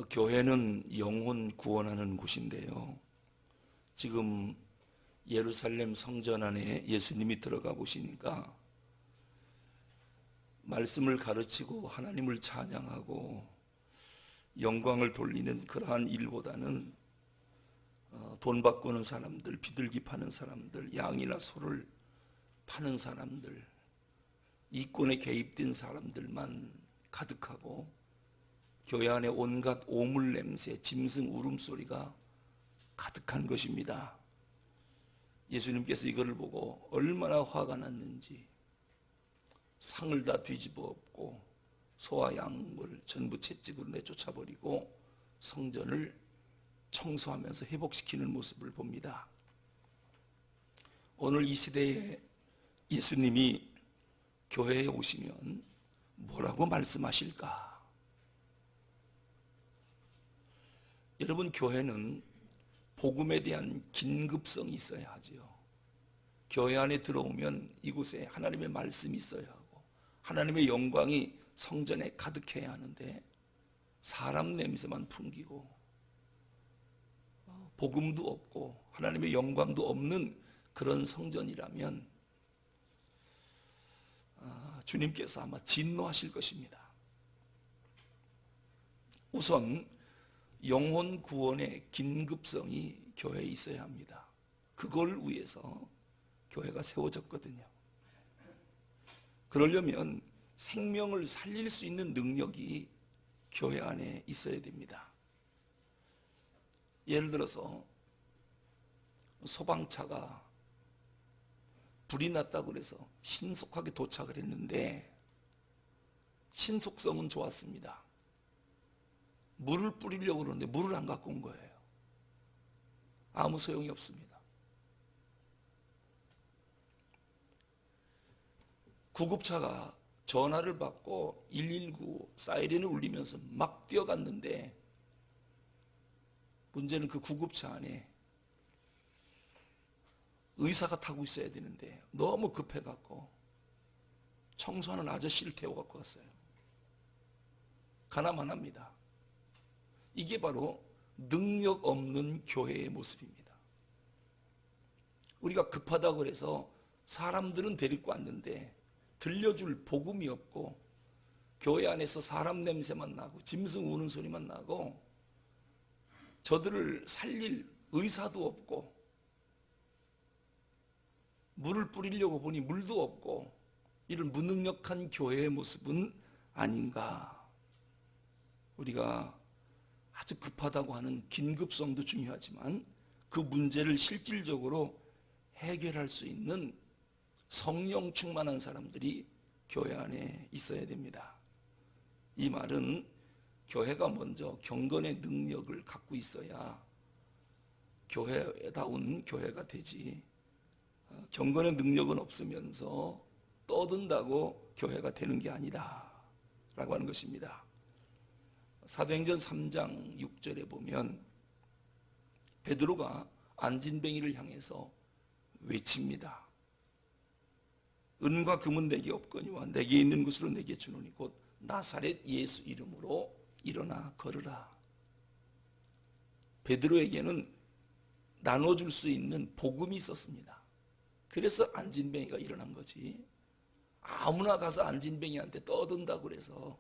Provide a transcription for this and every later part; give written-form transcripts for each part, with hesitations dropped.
교회는 영혼 구원하는 곳인데요. 지금 예루살렘 성전 안에 예수님이 들어가 보시니까 말씀을 가르치고 하나님을 찬양하고 영광을 돌리는 그러한 일보다는 돈 바꾸는 사람들, 비둘기 파는 사람들, 양이나 소를 파는 사람들, 이권에 개입된 사람들만 가득하고 교회 안에 온갖 오물 냄새, 짐승 울음소리가 가득한 것입니다. 예수님께서 이거를 보고 얼마나 화가 났는지 상을 다 뒤집어 엎고 소와 양을 전부 채찍으로 내쫓아버리고 성전을 청소하면서 회복시키는 모습을 봅니다. 오늘 이 시대에 예수님이 교회에 오시면 뭐라고 말씀하실까? 여러분, 교회는 복음에 대한 긴급성이 있어야 하지요. 교회 안에 들어오면 이곳에 하나님의 말씀이 있어야 하고 하나님의 영광이 성전에 가득해야 하는데 사람 냄새만 풍기고 복음도 없고 하나님의 영광도 없는 그런 성전이라면 주님께서 아마 진노하실 것입니다. 우선 영혼 구원의 긴급성이 교회에 있어야 합니다. 그걸 위해서 교회가 세워졌거든요. 그러려면 생명을 살릴 수 있는 능력이 교회 안에 있어야 됩니다. 예를 들어서 소방차가 불이 났다고 해서 신속하게 도착을 했는데 신속성은 좋았습니다. 물을 뿌리려고 그러는데 물을 안 갖고 온 거예요. 아무 소용이 없습니다. 구급차가 전화를 받고 119 사이렌을 울리면서 막 뛰어갔는데 문제는 그 구급차 안에 의사가 타고 있어야 되는데 너무 급해갖고 청소하는 아저씨를 태워갖고 왔어요. 가나마납니다. 이게 바로 능력 없는 교회의 모습입니다. 우리가 급하다고 해서 사람들은 데리고 왔는데 들려줄 복음이 없고 교회 안에서 사람 냄새만 나고 짐승 우는 소리만 나고 저들을 살릴 의사도 없고 물을 뿌리려고 보니 물도 없고 이런 무능력한 교회의 모습은 아닌가. 우리가 아주 급하다고 하는 긴급성도 중요하지만 그 문제를 실질적으로 해결할 수 있는 성령 충만한 사람들이 교회 안에 있어야 됩니다. 이 말은 교회가 먼저 경건의 능력을 갖고 있어야 교회다운 교회가 되지, 경건의 능력은 없으면서 떠든다고 교회가 되는 게 아니다 라고 하는 것입니다. 사도행전 3장 6절에 보면 베드로가 안진뱅이를 향해서 외칩니다. 은과 금은 내게 없거니와 내게 있는 것으로 내게 주노니 곧 나사렛 예수 이름으로 일어나 걸으라. 베드로에게는 나눠줄 수 있는 복음이 있었습니다. 그래서 안진뱅이가 일어난 거지, 아무나 가서 안진뱅이한테 떠든다고 해서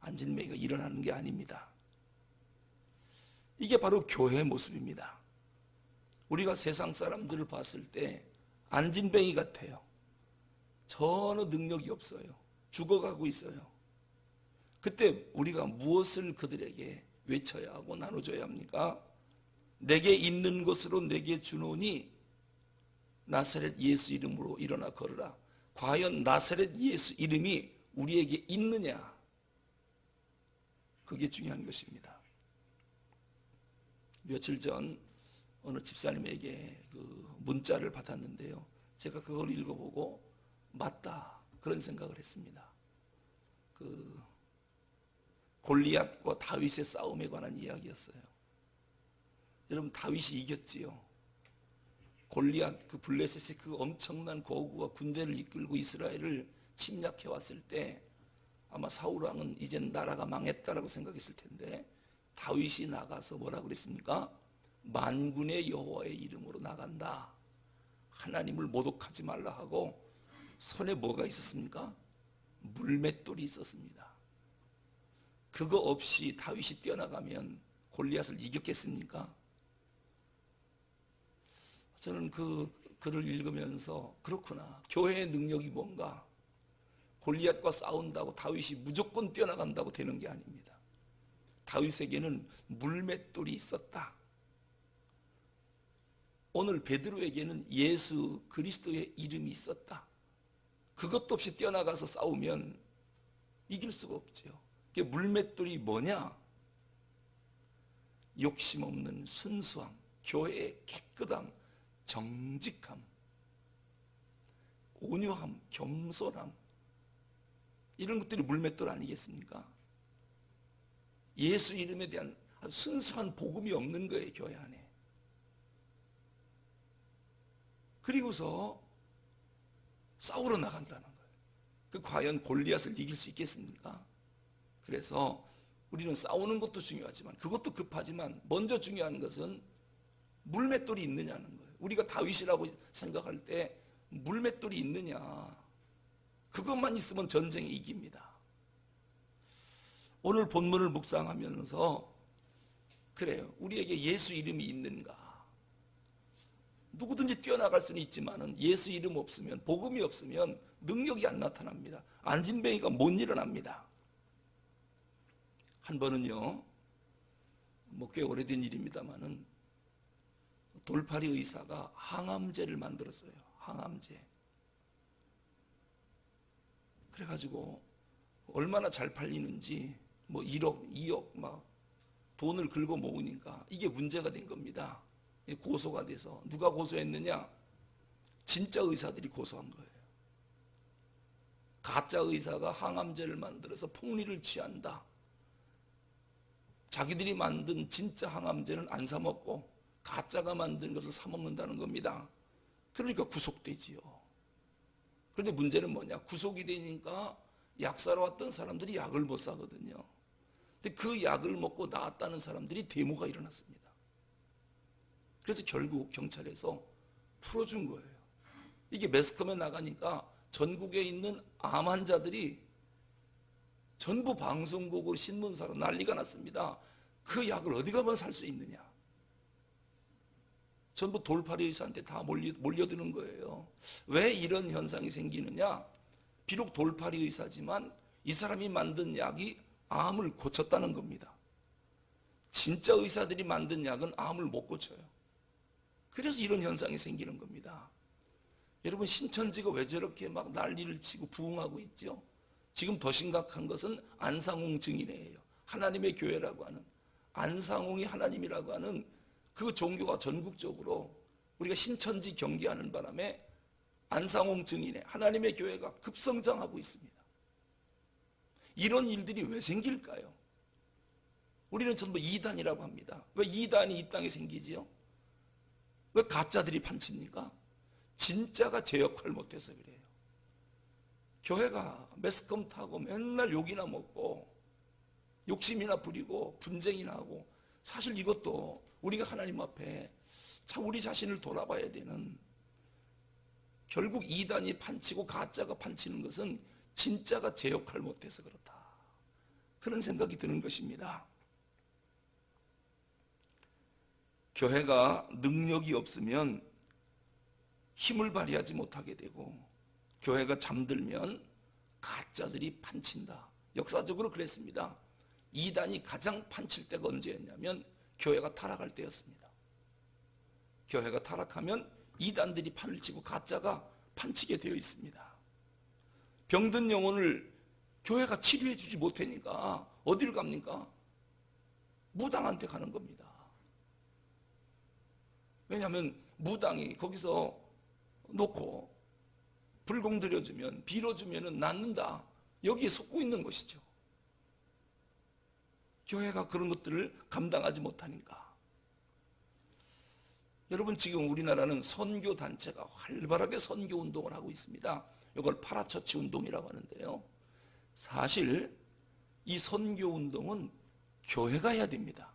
안진뱅이가 일어나는 게 아닙니다. 이게 바로 교회의 모습입니다. 우리가 세상 사람들을 봤을 때 안진뱅이 같아요. 전혀 능력이 없어요. 죽어가고 있어요. 그때 우리가 무엇을 그들에게 외쳐야 하고 나눠줘야 합니까? 내게 있는 것으로 내게 주노니 나사렛 예수 이름으로 일어나 걸으라. 과연 나사렛 예수 이름이 우리에게 있느냐? 그게 중요한 것입니다. 며칠 전 어느 집사님에게 그 문자를 받았는데요. 제가 그걸 읽어보고 맞다 그런 생각을 했습니다. 그 골리앗과 다윗의 싸움에 관한 이야기였어요. 여러분, 다윗이 이겼지요. 골리앗 그 블레셋의 그 엄청난 거구가 군대를 이끌고 이스라엘을 침략해 왔을 때 아마 사울 왕은 이젠 나라가 망했다라고 생각했을 텐데 다윗이 나가서 뭐라 그랬습니까? 만군의 여호와의 이름으로 나간다. 하나님을 모독하지 말라 하고 손에 뭐가 있었습니까? 물맷돌이 있었습니다. 그거 없이 다윗이 뛰어나가면 골리앗을 이겼겠습니까? 저는 그 글을 읽으면서 그렇구나. 교회의 능력이 뭔가? 골리앗과 싸운다고 다윗이 무조건 뛰어나간다고 되는 게 아닙니다. 다윗에게는 물맷돌이 있었다. 오늘 베드로에게는 예수 그리스도의 이름이 있었다. 그것도 없이 뛰어나가서 싸우면 이길 수가 없죠. 물맷돌이 뭐냐? 욕심 없는 순수함, 교회의 깨끗함, 정직함, 온유함, 겸손함, 이런 것들이 물맷돌 아니겠습니까? 예수 이름에 대한 아주 순수한 복음이 없는 거예요, 교회 안에. 그리고서 싸우러 나간다는 거예요. 그 과연 골리앗을 이길 수 있겠습니까? 그래서 우리는 싸우는 것도 중요하지만, 그것도 급하지만 먼저 중요한 것은 물맷돌이 있느냐는 거예요. 우리가 다윗이라고 생각할 때 물맷돌이 있느냐, 그것만 있으면 전쟁에 이깁니다. 오늘 본문을 묵상하면서 그래요, 우리에게 예수 이름이 있는가? 누구든지 뛰어나갈 수는 있지만 예수 이름 없으면, 복음이 없으면 능력이 안 나타납니다. 안진뱅이가 못 일어납니다. 한 번은요, 뭐 꽤 오래된 일입니다만은 돌팔이 의사가 항암제를 만들었어요. 항암제. 그래가지고 얼마나 잘 팔리는지 뭐 1억, 2억 막 돈을 긁어 모으니까 이게 문제가 된 겁니다. 고소가 돼서. 누가 고소했느냐? 진짜 의사들이 고소한 거예요. 가짜 의사가 항암제를 만들어서 폭리를 취한다. 자기들이 만든 진짜 항암제는 안 사 먹고 가짜가 만든 것을 사 먹는다는 겁니다. 그러니까 구속되지요. 그런데 문제는 뭐냐? 구속이 되니까 약 사러 왔던 사람들이 약을 못 사거든요. 근데 그 약을 먹고 나았다는 사람들이 데모가 일어났습니다. 그래서 결국 경찰에서 풀어준 거예요. 이게 매스컴에 나가니까 전국에 있는 암 환자들이 전부 방송국으로 신문사로 난리가 났습니다. 그 약을 어디 가면 살 수 있느냐? 전부 돌팔이 의사한테 다 몰려드는 거예요. 왜 이런 현상이 생기느냐? 비록 돌팔이 의사지만 이 사람이 만든 약이 암을 고쳤다는 겁니다. 진짜 의사들이 만든 약은 암을 못 고쳐요. 그래서 이런 현상이 생기는 겁니다. 여러분, 신천지가 왜 저렇게 막 난리를 치고 부흥하고 있죠? 지금 더 심각한 것은 안상홍 증인회예요. 하나님의 교회라고 하는, 안상홍이 하나님이라고 하는 그 종교가 전국적으로, 우리가 신천지 경계하는 바람에 안상홍 증인회, 하나님의 교회가 급성장하고 있습니다. 이런 일들이 왜 생길까요? 우리는 전부 이단이라고 합니다. 왜 이단이 이 땅에 생기지요? 왜 가짜들이 판칩니까? 진짜가 제 역할을 못해서 그래요. 교회가 매스컴 타고 맨날 욕이나 먹고 욕심이나 부리고 분쟁이나 하고, 사실 이것도 우리가 하나님 앞에 참 우리 자신을 돌아봐야 되는, 결국 이단이 판치고 가짜가 판치는 것은 진짜가 제 역할을 못해서 그렇다, 그런 생각이 드는 것입니다. 교회가 능력이 없으면 힘을 발휘하지 못하게 되고, 교회가 잠들면 가짜들이 판친다. 역사적으로 그랬습니다. 이단이 가장 판칠 때가 언제였냐면 교회가 타락할 때였습니다. 교회가 타락하면 이단들이 판을 치고 가짜가 판치게 되어 있습니다. 병든 영혼을 교회가 치료해 주지 못하니까 어디를 갑니까? 무당한테 가는 겁니다. 왜냐하면 무당이 거기서 놓고 불공 들여주면, 빌어주면 낫는다, 여기에 속고 있는 것이죠. 교회가 그런 것들을 감당하지 못하니까. 여러분, 지금 우리나라는 선교단체가 활발하게 선교운동을 하고 있습니다. 이걸 파라처치 운동이라고 하는데요, 사실 이 선교운동은 교회가 해야 됩니다.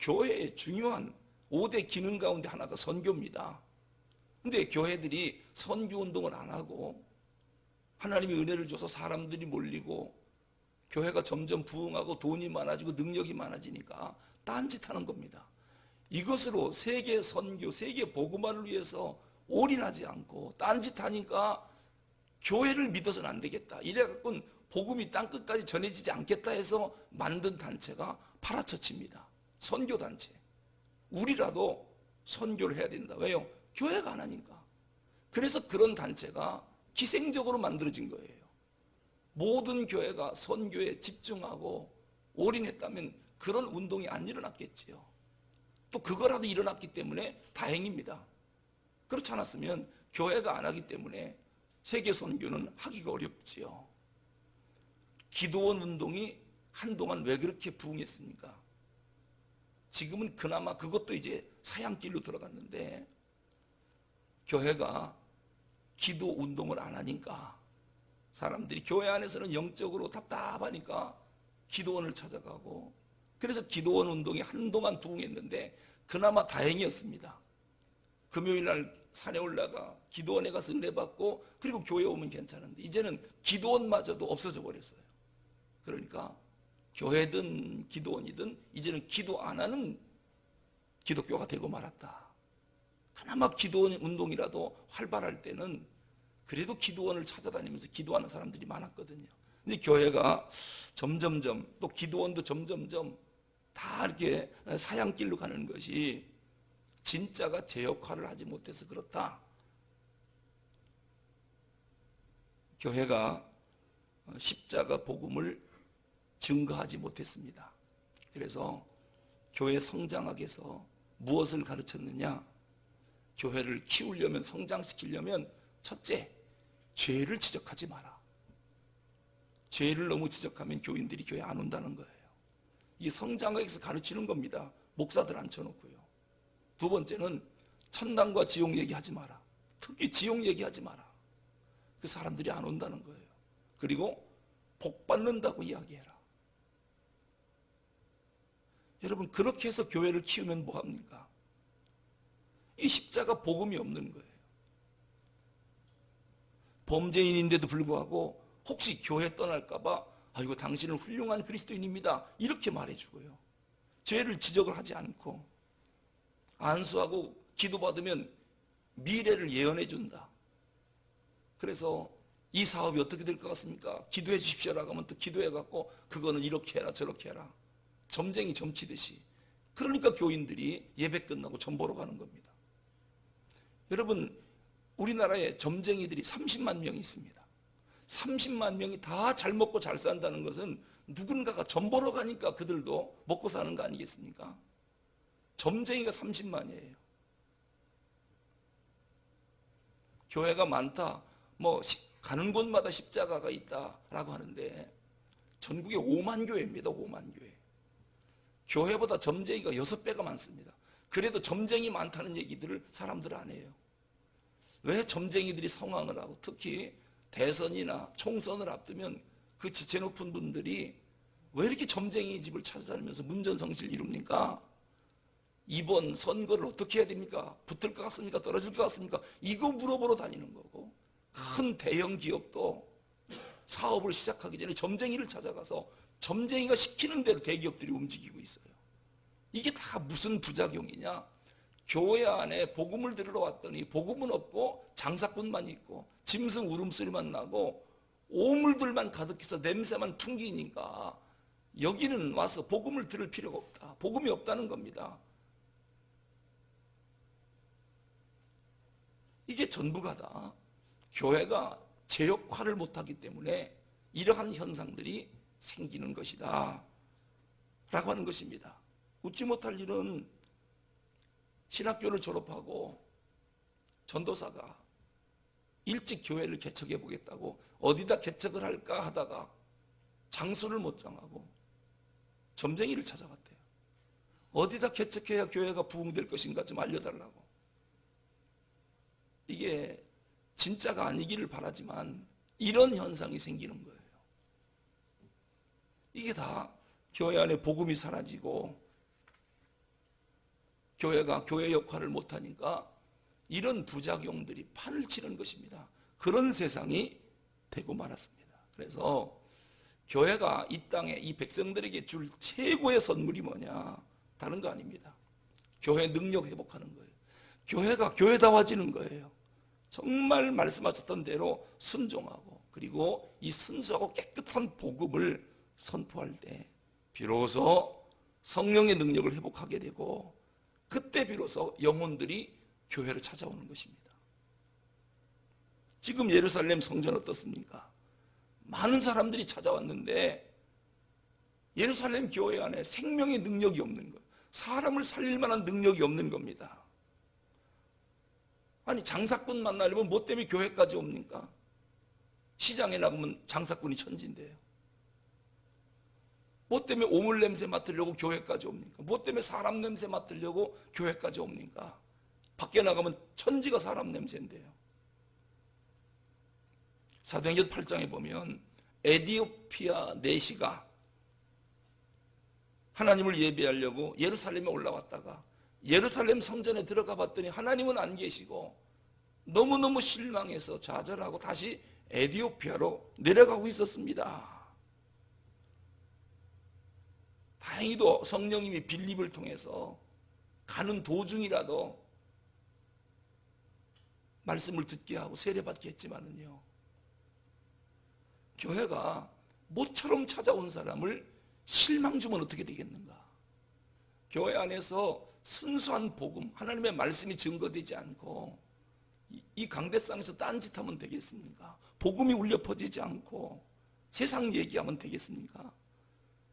교회의 중요한 5대 기능 가운데 하나가 선교입니다. 근데 교회들이 선교 운동을 안 하고 하나님의 은혜를 줘서 사람들이 몰리고 교회가 점점 부흥하고 돈이 많아지고 능력이 많아지니까 딴짓하는 겁니다. 이것으로 세계 선교, 세계 복음화를 위해서 올인하지 않고 딴짓하니까 교회를 믿어서는 안 되겠다. 이래갖고는 복음이 땅끝까지 전해지지 않겠다 해서 만든 단체가 파라처치입니다. 선교단체. 우리라도 선교를 해야 된다. 왜요? 교회가 안 하니까. 그래서 그런 단체가 기생적으로 만들어진 거예요. 모든 교회가 선교에 집중하고 올인했다면 그런 운동이 안 일어났겠지요. 또 그거라도 일어났기 때문에 다행입니다. 그렇지 않았으면 교회가 안 하기 때문에 세계 선교는 하기가 어렵지요. 기도원 운동이 한동안 왜 그렇게 부흥했습니까? 지금은 그나마 그것도 이제 사양길로 들어갔는데 교회가 기도 운동을 안 하니까 사람들이 교회 안에서는 영적으로 답답하니까 기도원을 찾아가고 그래서 기도원 운동이 한동안 부흥했는데 그나마 다행이었습니다. 금요일 날 산에 올라가 기도원에 가서 은혜 받고 그리고 교회 오면 괜찮은데 이제는 기도원마저도 없어져 버렸어요. 그러니까 교회든 기도원이든 이제는 기도 안 하는 기독교가 되고 말았다. 그나마 기도원 운동이라도 활발할 때는 그래도 기도원을 찾아다니면서 기도하는 사람들이 많았거든요. 근데 교회가 점점점 또 기도원도 점점점 다 이렇게 사양길로 가는 것이 진짜가 제 역할을 하지 못해서 그렇다. 교회가 십자가 복음을 증거하지 못했습니다. 그래서 교회 성장하기 위해서 무엇을 가르쳤느냐? 교회를 키우려면 성장시키려면 첫째, 죄를 지적하지 마라. 죄를 너무 지적하면 교인들이 교회 안 온다는 거예요. 이 성장하기 위해서 가르치는 겁니다. 목사들 앉혀놓고요. 두 번째는 천당과 지옥 얘기하지 마라. 특히 지옥 얘기하지 마라. 그 사람들이 안 온다는 거예요. 그리고 복 받는다고 이야기해라. 여러분 그렇게 해서 교회를 키우면 뭐합니까? 이 십자가 복음이 없는 거예요. 범죄인인데도 불구하고 혹시 교회 떠날까봐 아이고 당신은 훌륭한 그리스도인입니다 이렇게 말해주고요. 죄를 지적을 하지 않고 안수하고 기도받으면 미래를 예언해 준다. 그래서 이 사업이 어떻게 될 것 같습니까? 기도해 주십시오라고 하면 또 기도해 갖고 그거는 이렇게 해라 저렇게 해라. 점쟁이 점치듯이. 그러니까 교인들이 예배 끝나고 점 보러 가는 겁니다. 여러분 우리나라에 점쟁이들이 30만 명이 있습니다. 30만 명이 다 잘 먹고 잘 산다는 것은 누군가가 점 보러 가니까 그들도 먹고 사는 거 아니겠습니까? 점쟁이가 30만이에요. 교회가 많다. 뭐 가는 곳마다 십자가가 있다라고 하는데 전국에 5만 교회입니다. 5만 교회. 교회보다 점쟁이가 6배가 많습니다. 그래도 점쟁이 많다는 얘기들을 사람들 안 해요. 왜 점쟁이들이 성황을 하고 특히 대선이나 총선을 앞두면 그 지체 높은 분들이 왜 이렇게 점쟁이 집을 찾아다니면서 문전성시를 이룹니까? 이번 선거를 어떻게 해야 됩니까? 붙을 것 같습니까? 떨어질 것 같습니까? 이거 물어보러 다니는 거고 큰 대형 기업도 사업을 시작하기 전에 점쟁이를 찾아가서 점쟁이가 시키는 대로 대기업들이 움직이고 있어요. 이게 다 무슨 부작용이냐? 교회 안에 복음을 들으러 왔더니 복음은 없고 장사꾼만 있고 짐승 울음소리만 나고 오물들만 가득해서 냄새만 풍기니까 여기는 와서 복음을 들을 필요가 없다. 복음이 없다는 겁니다. 이게 전부가 다 교회가 제 역할을 못하기 때문에 이러한 현상들이 생기는 것이다 라고 하는 것입니다. 웃지 못할 일은 신학교를 졸업하고 전도사가 일찍 교회를 개척해 보겠다고 어디다 개척을 할까 하다가 장소를 못 정하고 점쟁이를 찾아갔대요. 어디다 개척해야 교회가 부흥될 것인가 좀 알려달라고. 이게 진짜가 아니기를 바라지만 이런 현상이 생기는 거예요. 이게 다 교회 안에 복음이 사라지고 교회가 교회 역할을 못하니까 이런 부작용들이 판을 치는 것입니다. 그런 세상이 되고 말았습니다. 그래서 교회가 이 땅에 이 백성들에게 줄 최고의 선물이 뭐냐? 다른 거 아닙니다. 교회 능력 회복하는 거예요. 교회가 교회다워지는 거예요. 정말 말씀하셨던 대로 순종하고, 그리고 이 순수하고 깨끗한 복음을 선포할 때 비로소 성령의 능력을 회복하게 되고, 그때 비로소 영혼들이 교회를 찾아오는 것입니다. 지금 예루살렘 성전 어떻습니까? 많은 사람들이 찾아왔는데 예루살렘 교회 안에 생명의 능력이 없는 거예요. 사람을 살릴 만한 능력이 없는 겁니다. 아니, 장사꾼 만나려면 뭐 때문에 교회까지 옵니까? 시장에 나가면 장사꾼이 천지인데요. 뭐 때문에 오물 냄새 맡으려고 교회까지 옵니까? 뭐 때문에 사람 냄새 맡으려고 교회까지 옵니까? 밖에 나가면 천지가 사람 냄새인데요. 사도행전 8장에 보면 에디오피아 내시가 하나님을 예배하려고 예루살렘에 올라왔다가 예루살렘 성전에 들어가 봤더니 하나님은 안 계시고 너무너무 실망해서 좌절하고 다시 에디오피아로 내려가고 있었습니다. 다행히도 성령님이 빌립을 통해서 가는 도중이라도 말씀을 듣게 하고 세례받게 했지만은요, 교회가 모처럼 찾아온 사람을 실망 주면 어떻게 되겠는가? 교회 안에서 순수한 복음, 하나님의 말씀이 증거되지 않고 이 강대상에서 딴짓하면 되겠습니까? 복음이 울려 퍼지지 않고 세상 얘기하면 되겠습니까?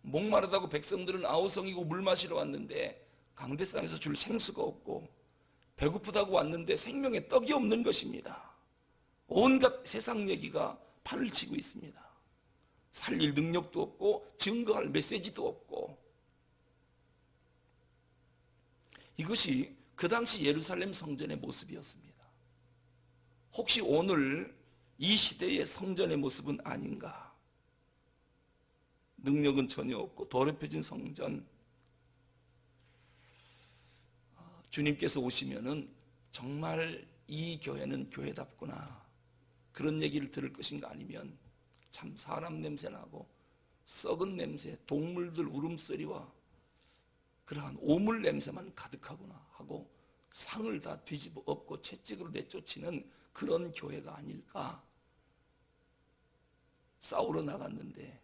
목마르다고 백성들은 아우성이고 물 마시러 왔는데 강대상에서 줄 생수가 없고, 배고프다고 왔는데 생명의 떡이 없는 것입니다. 온갖 세상 얘기가 판을 치고 있습니다. 살릴 능력도 없고 증거할 메시지도 없고. 이것이 그 당시 예루살렘 성전의 모습이었습니다. 혹시 오늘 이 시대의 성전의 모습은 아닌가? 능력은 전혀 없고 더럽혀진 성전. 주님께서 오시면은 정말 이 교회는 교회답구나, 그런 얘기를 들을 것인가, 아니면 참 사람 냄새 나고 썩은 냄새, 동물들 울음소리와 그러한 오물 냄새만 가득하구나 하고 상을 다 뒤집어 엎고 채찍으로 내쫓이는 그런 교회가 아닐까. 싸우러 나갔는데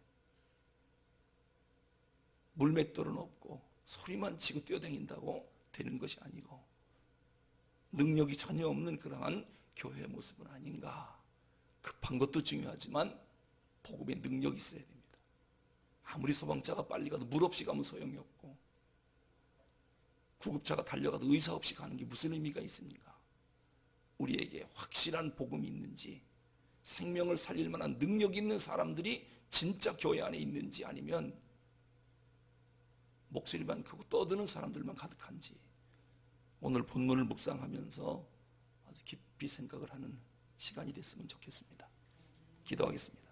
물맷돌은 없고 소리만 치고 뛰어다닌다고 되는 것이 아니고 능력이 전혀 없는 그러한 교회의 모습은 아닌가. 급한 것도 중요하지만 복음의 능력이 있어야 됩니다. 아무리 소방차가 빨리 가도 물 없이 가면 소용이 없고, 구급차가 달려가도 의사 없이 가는 게 무슨 의미가 있습니까? 우리에게 확실한 복음이 있는지, 생명을 살릴 만한 능력 있는 사람들이 진짜 교회 안에 있는지, 아니면 목소리만 크고 떠드는 사람들만 가득한지, 오늘 본문을 묵상하면서 아주 깊이 생각을 하는 시간이 됐으면 좋겠습니다. 기도하겠습니다.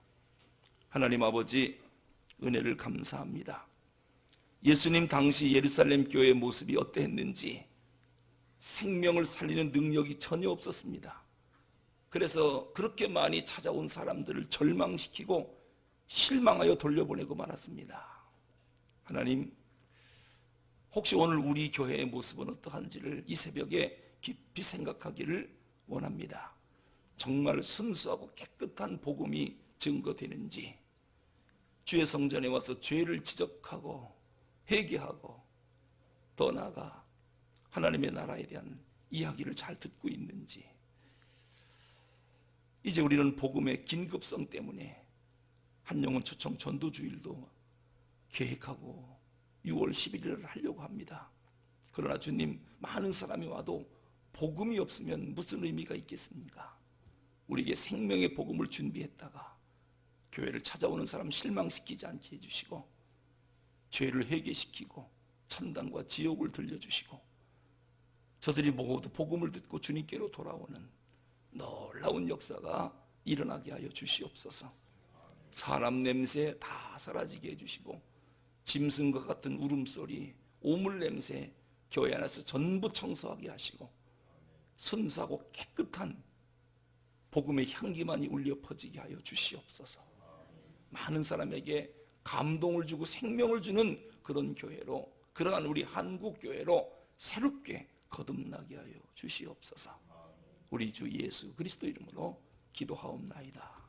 하나님 아버지, 은혜를 감사합니다. 예수님 당시 예루살렘 교회의 모습이 어떠했는지, 생명을 살리는 능력이 전혀 없었습니다. 그래서 그렇게 많이 찾아온 사람들을 절망시키고 실망하여 돌려보내고 말았습니다. 하나님, 혹시 오늘 우리 교회의 모습은 어떠한지를 이 새벽에 깊이 생각하기를 원합니다. 정말 순수하고 깨끗한 복음이 증거되는지, 주의 성전에 와서 죄를 지적하고 회개하고 더 나아가 하나님의 나라에 대한 이야기를 잘 듣고 있는지, 이제 우리는 복음의 긴급성 때문에 한영혼 초청 전도주일도 계획하고 6월 11일을 하려고 합니다. 그러나 주님, 많은 사람이 와도 복음이 없으면 무슨 의미가 있겠습니까? 우리에게 생명의 복음을 준비했다가 교회를 찾아오는 사람 실망시키지 않게 해주시고, 죄를 회개시키고 천당과 지옥을 들려주시고, 저들이 모두 복음을 듣고 주님께로 돌아오는 놀라운 역사가 일어나게 하여 주시옵소서. 사람 냄새 다 사라지게 해주시고, 짐승과 같은 울음소리, 오물 냄새 교회 안에서 전부 청소하게 하시고 순수하고 깨끗한 복음의 향기만이 울려 퍼지게 하여 주시옵소서. 많은 사람에게 감동을 주고 생명을 주는 그런 교회로, 그러한 우리 한국 교회로 새롭게 거듭나게 하여 주시옵소서. 우리 주 예수 그리스도 이름으로 기도하옵나이다.